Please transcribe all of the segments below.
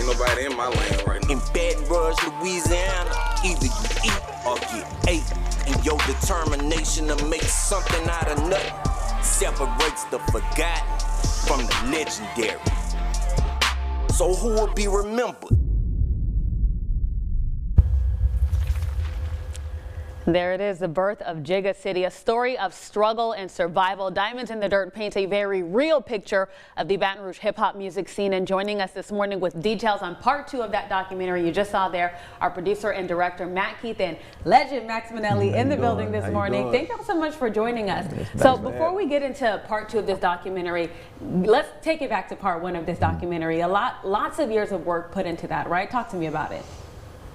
nobody in my lane right now. In Baton Rouge, Louisiana, either you eat or get ate. And your determination to make something out of nothing separates the forgotten from the legendary. So who will be remembered? There it is, the birth of Jigga City, a story of struggle and survival. Diamonds in the Dirt paints a very real picture of the Baton Rouge hip-hop music scene. And joining us this morning with details on part 2 of that documentary you just saw there, our producer and director, Matt Keith, and legend Max Manelli in the building this morning. Thank y'all so much for joining us. So before we get into part 2 of this documentary, let's take it back to part 1 of this documentary. Lots of years of work put into that, right? Talk to me about it.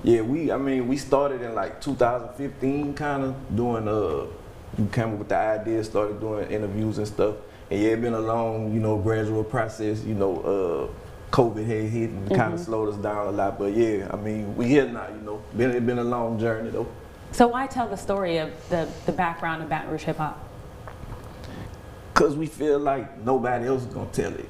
Yeah, we started in like 2015, kind of doing, we came up with the idea, started doing interviews and stuff. And yeah, it's been a long, gradual process. COVID had hit and kind of slowed us down a lot. But yeah, we here now, It's been a long journey though. So why tell the story of the background of Baton Rouge hip hop? Cause we feel like nobody else is gonna tell it,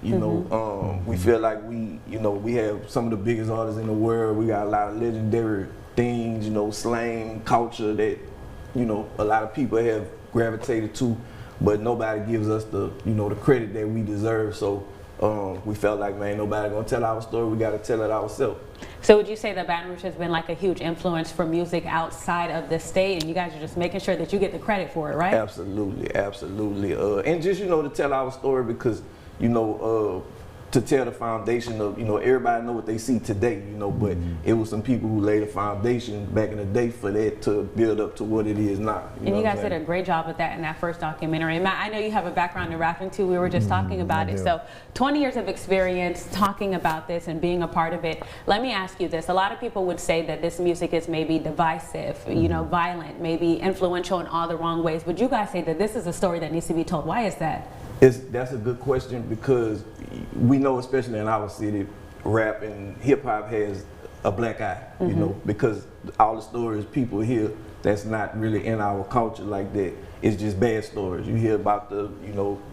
we feel like we have some of the biggest artists in the world. We got a lot of legendary things, slang, culture that, a lot of people have gravitated to, but nobody gives us the, the credit that we deserve. So we felt like, man, nobody gonna tell our story. We gotta tell it ourselves. So would you say that Baton Rouge has been like a huge influence for music outside of the state, and you guys are just making sure that you get the credit for it, right? Absolutely, absolutely. And just, to tell our story because, to tell the foundation of, everybody know what they see today, but it was some people who laid a foundation back in the day for that to build up to what it is now. And you guys did a great job with that in that first documentary. And Matt, I know you have a background in rapping too. We were just talking about it. So 20 years of experience talking about this and being a part of it. Let me ask you this. A lot of people would say that this music is maybe divisive, violent, maybe influential in all the wrong ways. Would you guys say that this is a story that needs to be told? Why is that? That's a good question because we know, especially in our city, rap and hip hop has a black eye, because all the stories people hear that's not really in our culture like that. It's just bad stories. You hear about the,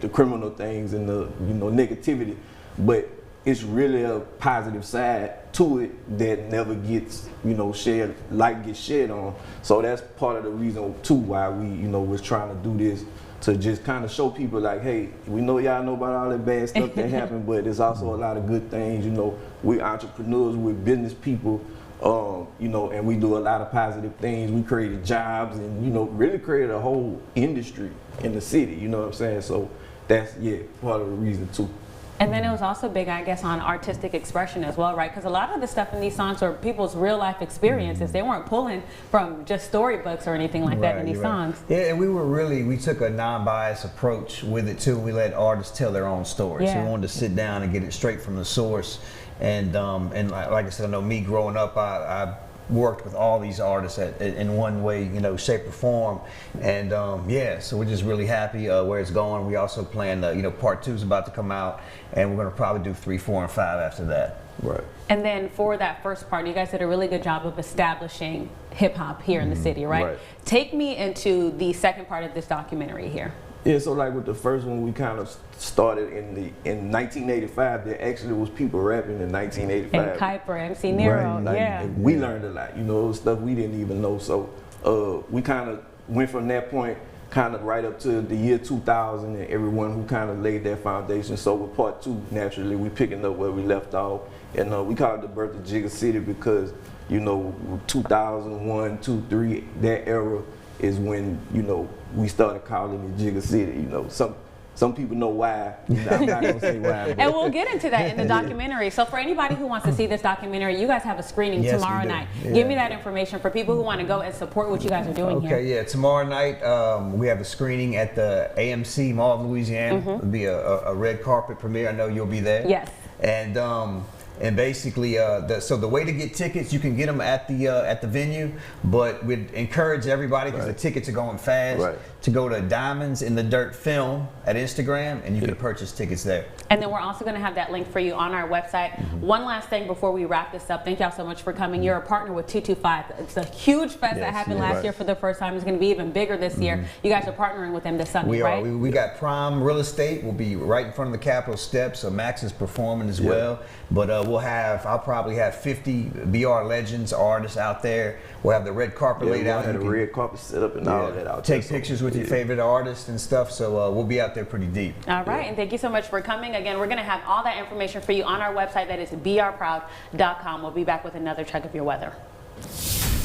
the criminal things and the, negativity, but it's really a positive side to it that never gets, gets shed on. So that's part of the reason too why we, was trying to do this. To just kind of show people like, hey, we know y'all know about all that bad stuff that happened, but there's also a lot of good things. We're entrepreneurs, we're business people, and we do a lot of positive things. We created jobs and, really created a whole industry in the city, you know what I'm saying? So that's, part of the reason too. And then it was also big, I guess, on artistic expression as well, right? Because a lot of the stuff in these songs are people's real life experiences. They weren't pulling from just storybooks or anything like that in these songs. Yeah, and we took a non-biased approach with it too. We let artists tell their own stories. Yeah. So we wanted to sit down and get it straight from the source. And like I said, I know me growing up, I worked with all these artists in one way, shape or form, and so we're just really happy where it's going. We also plan, part 2 is about to come out, and we're going to probably do 3, 4, and 5 after that. Right. And then for that first part, you guys did a really good job of establishing hip hop here in the city, right? Take me into the second part of this documentary here. Yeah, so like with the first one, we kind of started in 1985. There actually was people rapping in 1985. And Kuiper, MC Nero, We learned a lot, stuff we didn't even know. So we kind of went from that point kind of right up to the year 2000 and everyone who kind of laid that foundation. So with part 2, naturally, we picking up where we left off. And we call it the birth of Jigga City because, 2001, 2, 3, that era is when, we started calling it Jigga City. Some people know why. I'm not gonna say why. And we'll get into that in the documentary. So for anybody who wants to see this documentary, you guys have a screening tomorrow night. Yeah. Give me that information for people who want to go and support what you guys are doing here. Okay, yeah. Tomorrow night we have a screening at the AMC Mall of Louisiana. It'll be a red carpet premiere. I know you'll be there. Yes. And basically, so the way to get tickets, you can get them at the venue, but we'd encourage everybody, because the tickets are going fast, to go to Diamonds in the Dirt Film at Instagram, and you can purchase tickets there. And then we're also going to have that link for you on our website. One last thing before we wrap this up. Thank y'all so much for coming. You're a partner with 225. It's a huge fest that happened last year for the first time. It's going to be even bigger this year. You guys are partnering with them this Sunday, right? We got Prime Real Estate. We'll be right in front of the Capitol steps. So Max is performing as well. But I'll probably have 50 BR legends, artists out there. We'll have the red carpet laid out. Have the red carpet set up and all that out. Take pictures with your favorite artists and stuff. So we'll be out there pretty deep. All right, and thank you so much for coming. Again, we're going to have all that information for you on our website. That is brproud.com. We'll be back with another check of your weather.